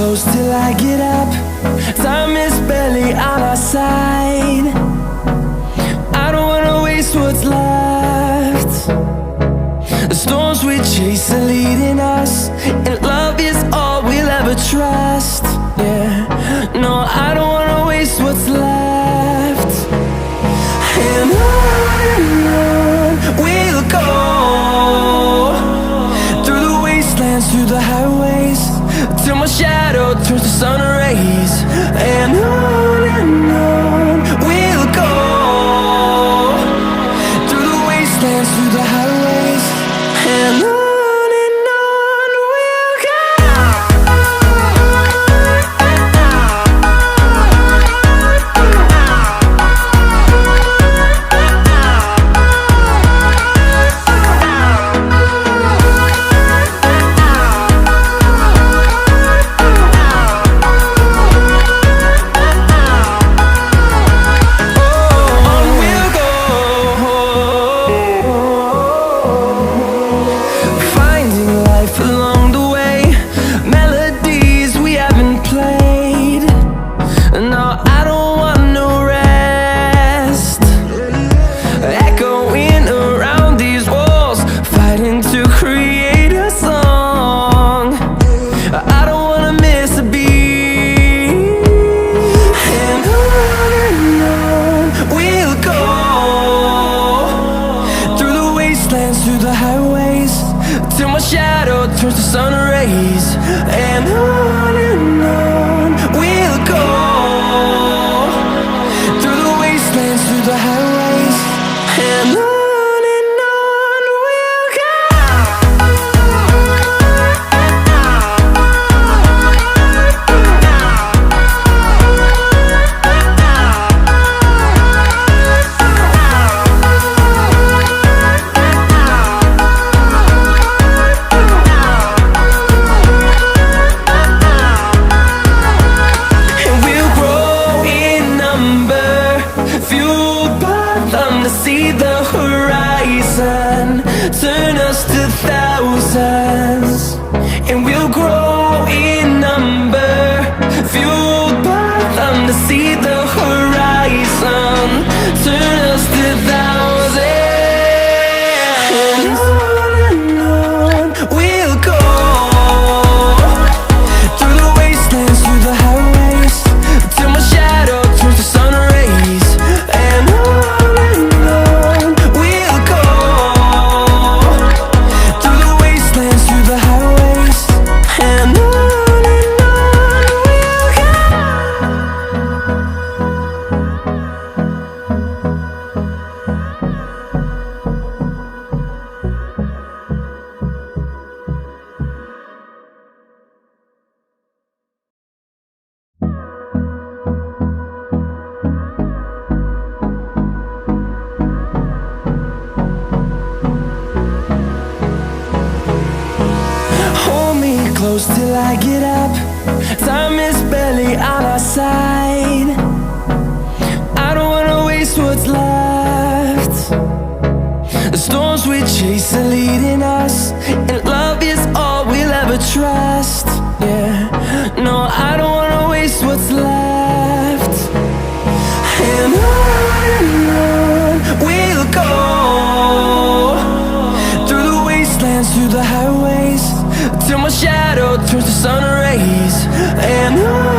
close till I get up. Time is barely on our side. I don't wanna waste what's left. The storms we chase are leading us, and love is all we'll ever trust. Yeah, no, I don't wanna waste what's left. And on we'll go, through the wastelands, through the highways, till my shadow turns to sun rays. And on we'll go, through the wastelands, through the highways, and on we'll go. Through the highways, till my shadow turns to sun rays. And on we'll go, through the wastelands, through the highways, and on we'll go. See the horizon turn us to thousands, and we'll grow in number, fueled by them. To see the horizon turn us to thousands, and on we'll go, through the wastelands, through the highways, till my shadow turns to sun rays. And close till I get up. Time is barely on our side. I don't wanna waste what's left. The storms we chase are leading us, and love is all we'll ever trust. Yeah, no, I don't wanna waste what's left. And on we'll go, through the wastelands, through the highways, till my shadow turns to sun rays. And on